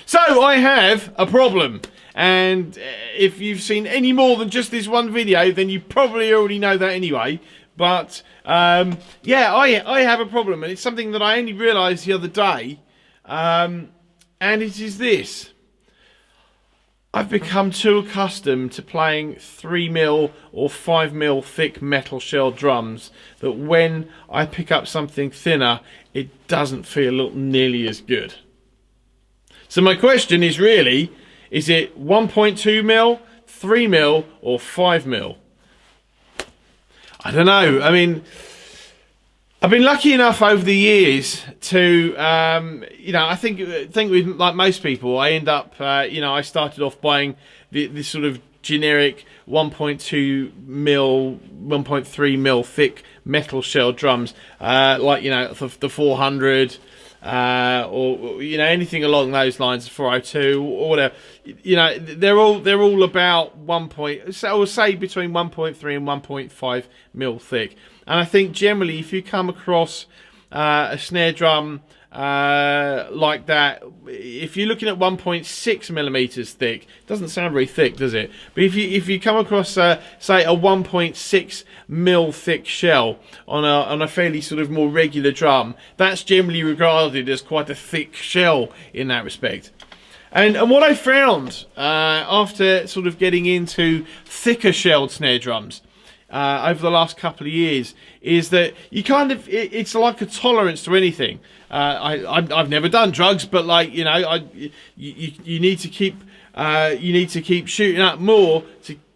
So I have a problem, and if you've seen any more than just this one video, then you probably already know that anyway. But yeah, I have a problem, and it's something that I only realised the other day, and it is this. I've become too accustomed to playing 3mm or 5mm thick metal shell drums that when I pick up something thinner, it doesn't feel nearly as good. So my question is really, is it 1.2mm, 3mm or 5mm? I don't know. I mean, I've been lucky enough over the years to, you know, I think with, like most people, I end up, you know, I started off buying this sort of generic 1.2mm, 1.3mm thick metal shell drums, like, you know, the 400, or, you know, anything along those lines, 402 or whatever. You know, they're all about I would say between 1.3 and 1.5mm thick. And I think generally, if you come across a snare drum like that, if you're looking at 1.6mm thick, it doesn't sound very thick, does it? But if you come across say a 1.6mm thick shell on a fairly sort of more regular drum, that's generally regarded as quite a thick shell in that respect. And what I found after sort of getting into thicker shelled snare drums over the last couple of years is that you kind of, it's like a tolerance to anything. I've never done drugs, but like, you know, you need to keep shooting up more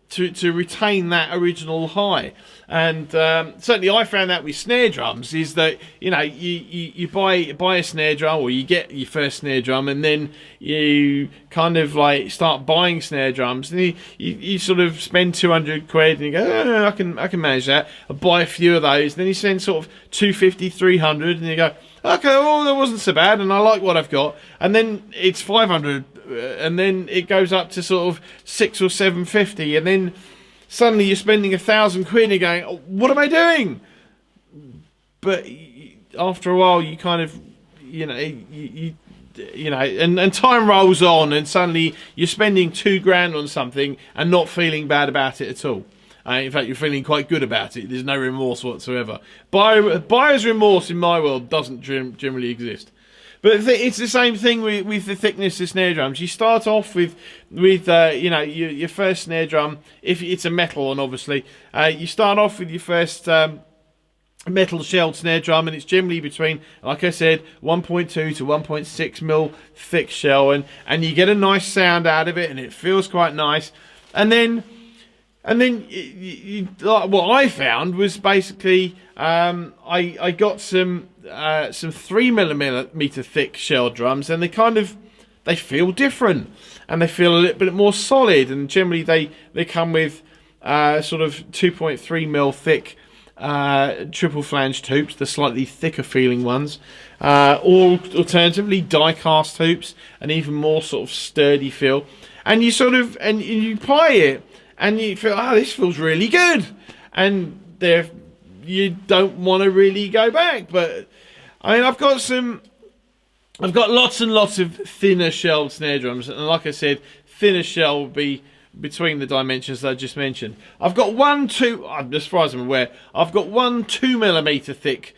to retain that original high. And certainly I found that with snare drums is that, you know, you buy a snare drum, or you get your first snare drum, and then you kind of like start buying snare drums, and you sort of spend 200 quid and you go, oh, I can manage that. I buy a few of those, then you spend sort of 250, 300, and you go, okay, well, that wasn't so bad, and I like what I've got. And then it's 500, and then it goes up to sort of 600 or 750, and then suddenly you're spending 1,000 quid and you're going, oh, what am I doing? But after a while, you kind of, you know, you know, and time rolls on, and suddenly you're spending £2,000 on something and not feeling bad about it at all. In fact, you're feeling quite good about it. There's no remorse whatsoever. Buyer's remorse in my world doesn't generally exist. But it's the same thing with the thickness of snare drums. You start off with you know, your first snare drum, if it's a metal one, obviously. You start off with your first metal shelled snare drum, and it's generally between, like I said, 1.2 to 1.6mm thick shell, and you get a nice sound out of it, and it feels quite nice. And then like, what I found was basically I got some 3mm thick shell drums, and they feel different, and they feel a little bit more solid, and generally they come with sort of 2.3mm thick triple flanged hoops, the slightly thicker feeling ones, or alternatively die cast hoops, and even more sort of sturdy feel. And you sort of, and you play it, and you feel, oh, this feels really good, and you don't want to really go back. But I mean, I've got lots and lots of thinner shelled snare drums, and like I said, thinner shell will be between the dimensions that I just mentioned. I've got as far as I'm aware, I've got one 2mm thick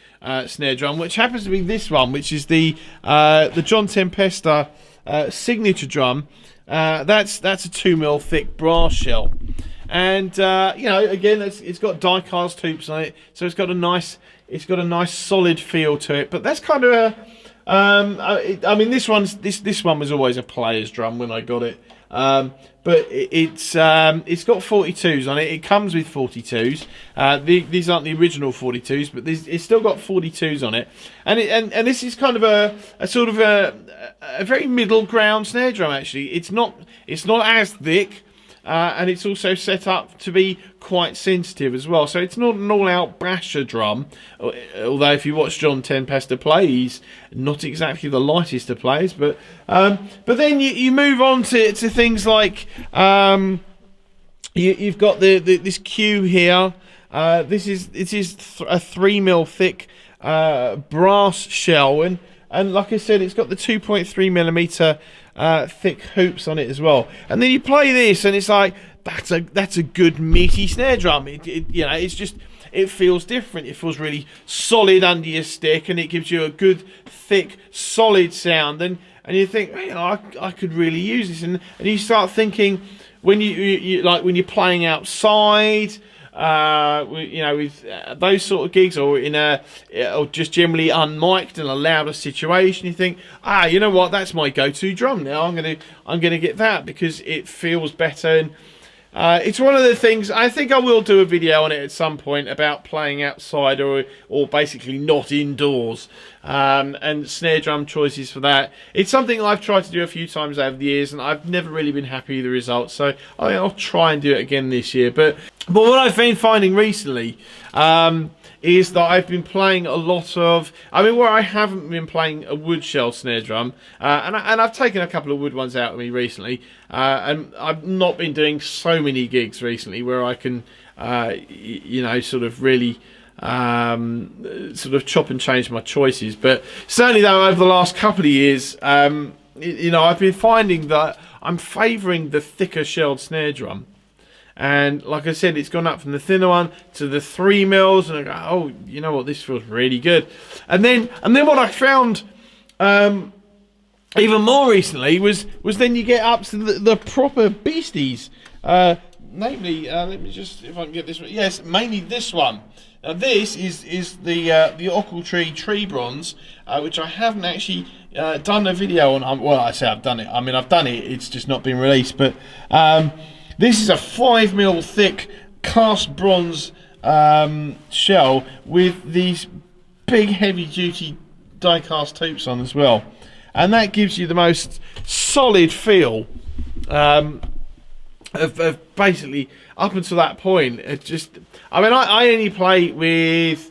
snare drum, which happens to be this one, which is the John Tempesta signature drum. That's a 2mm thick brass shell, and you know, again, it's got die cast hoops on it, so it's got a nice solid feel to it. But that's kind of a I mean, this one was always a player's drum when I got it, but it's got 42s on it. It comes with 42s. These aren't the original 42s, but it's still got 42s on it, and this is kind of a sort of a very middle ground snare drum. Actually, it's not as thick, and it's also set up to be quite sensitive as well. So it's not an all-out basher drum, although if you watch John Tempesta play, he's not exactly the lightest of players. But then you move on to things like you've got this Q here. It is a 3mm thick brass shell, and and like I said, it's got the 2.3mm thick hoops on it as well. And then you play this, and it's like that's a good meaty snare drum. You know, it's just, it feels different. It feels really solid under your stick, and it gives you a good, thick, solid sound. And you think, hey, I could really use this. And you start thinking, when you like when you're playing outside, you know, with those sort of gigs, or or just generally unmiked in a louder situation, you think, you know what, that's my go-to drum now. I'm gonna get that because it feels better. And it's one of the things, I think I will do a video on it at some point about playing outside or basically not indoors, and snare drum choices for that. It's something I've tried to do a few times over the years, and I've never really been happy with the results, so I'll try and do it again this year. But what I've been finding recently is that I've been playing a lot of, where I haven't been playing a wood shell snare drum, and I've taken a couple of wood ones out with me recently, and I've not been doing so many gigs recently where I can, you know, sort of really sort of chop and change my choices. But certainly though, over the last couple of years, you know, I've been finding that I'm favouring the thicker shelled snare drum. And like I said, it's gone up from the thinner one to the 3mm, and I go, oh, you know what, this feels really good. And then what I found even more recently was then you get up to the proper beasties. Namely, let me just, if I can get this one. Yes, mainly this one. Now this is the Ockeltree Tree Bronze, which I haven't actually done a video on. Well, I say I've done it. I've done it. It's just not been released. But this is a 5mm thick cast bronze shell with these big heavy-duty die-cast hoops on as well, and that gives you the most solid feel of basically up until that point. It just, I only play with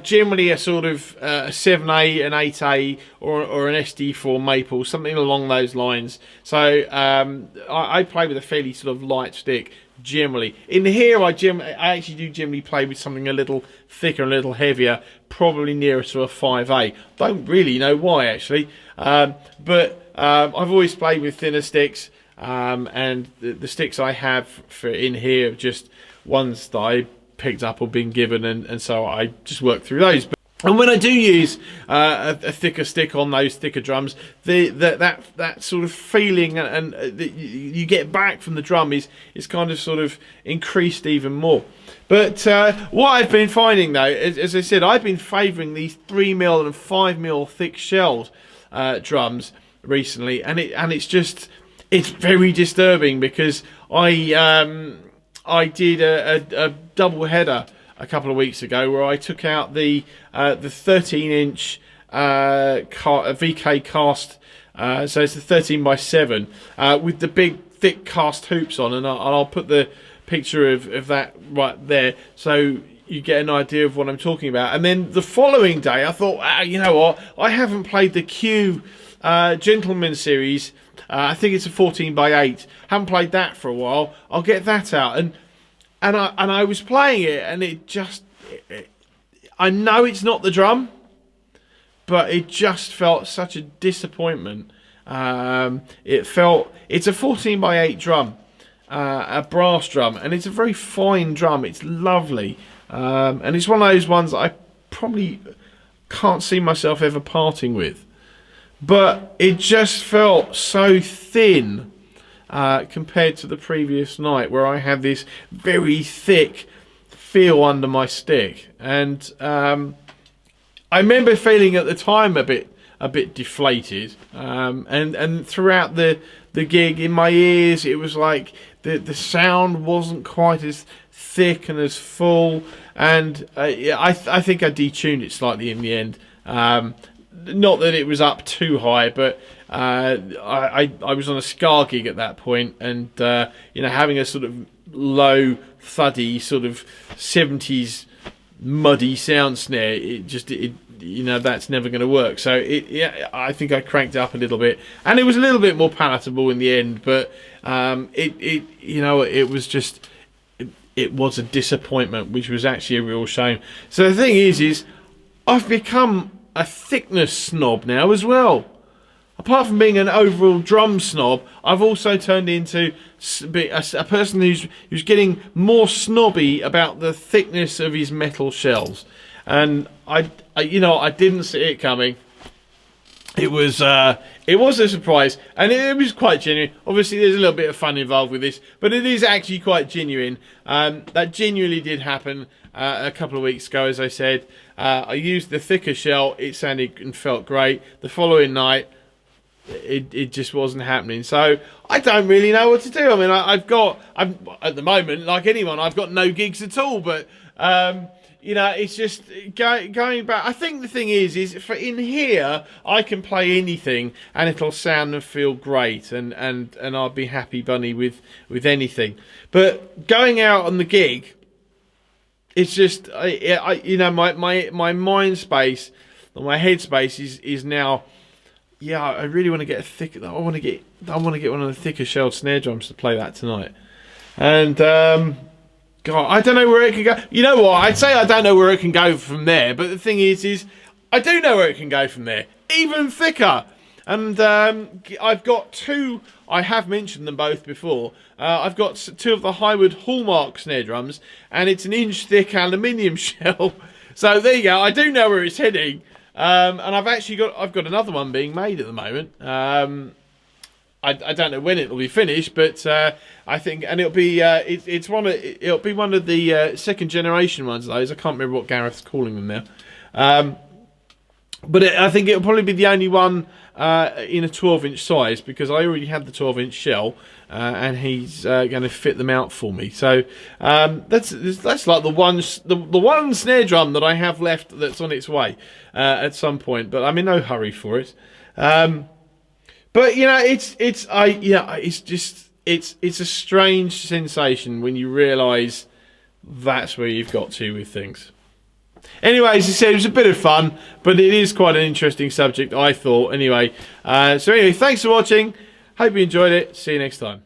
generally a sort of a 7A, an 8A, or an SD4 maple, something along those lines. So I play with a fairly sort of light stick generally. In here, I actually do generally play with something a little thicker, a little heavier, probably nearer to a 5A. Don't really know why actually, but I've always played with thinner sticks. And the sticks I have for in here are just ones that I picked up or been given, and so I just work through those. And when I do use a thicker stick on those thicker drums, that sort of feeling and you get back from the drum is kind of sort of increased even more. But what I've been finding though, as I said, I've been favouring these 3mm and 5mm thick shelled drums recently, and it's very disturbing, because I did a double header a couple of weeks ago where I took out the 13-inch VK cast, so it's the 13x7 with the big thick cast hoops on, and I'll put the picture of that right there so you get an idea of what I'm talking about. And then the following day I thought, you know what, I haven't played the Q Gentleman series. I think it's a 14x8. Haven't played that for a while. I'll get that out, and I was playing it, and it just, I know it's not the drum, but it just felt such a disappointment. It's a 14x8 drum, a brass drum, and it's a very fine drum. It's lovely, and it's one of those ones that I probably can't see myself ever parting with. But it just felt so thin compared to the previous night, where I had this very thick feel under my stick. And I remember feeling at the time a bit deflated. And throughout the gig, in my ears, it was like the sound wasn't quite as thick and as full. And I think I detuned it slightly in the end. Not that it was up too high, but I was on a ska gig at that point, and you know, having a sort of low, thuddy, sort of 70s muddy sound snare, you know, that's never going to work. So I think I cranked it up a little bit, and it was a little bit more palatable in the end. But you know, it was just, it was a disappointment, which was actually a real shame. So the thing is I've become a thickness snob now as well. Apart from being an overall drum snob, I've also turned into a person who's getting more snobby about the thickness of his metal shells. And I didn't see it coming. It was a surprise, and it was quite genuine. Obviously, there's a little bit of fun involved with this, but it is actually quite genuine. That genuinely did happen a couple of weeks ago, as I said. I used the thicker shell. It sounded and felt great. The following night, it just wasn't happening. So I don't really know what to do. I mean, I'm at the moment, like anyone, I've got no gigs at all. But it's just going back. I think the thing is for in here I can play anything and it'll sound and feel great, and I'll be happy bunny with anything. But going out on the gig, it's just my mind space, my head space is now. Yeah, I really want to get I want to get one of the thicker shelled snare drums to play that tonight. And God, I don't know where it can go. You know what? I'd say I don't know where it can go from there, but the thing is I do know where it can go from there. Even thicker. And I've got two. I have mentioned them both before. I've got two of the Highwood Hallmark snare drums, and it's an inch thick aluminium shell. So there you go. I do know where it's heading. And I've got another one being made at the moment. I don't know when it'll be finished, but I think, and it'll be one of the second generation ones of those. I can't remember what Gareth's calling them now. But I think it'll probably be the only one in a 12-inch size, because I already had the 12-inch shell, and he's going to fit them out for me. So that's like the one snare drum that I have left that's on its way at some point. But I'm in no hurry for it. But it's a strange sensation when you realise that's where you've got to with things. Anyway, as I said, it was a bit of fun, but it is quite an interesting subject, I thought. Anyway, thanks for watching. Hope you enjoyed it. See you next time.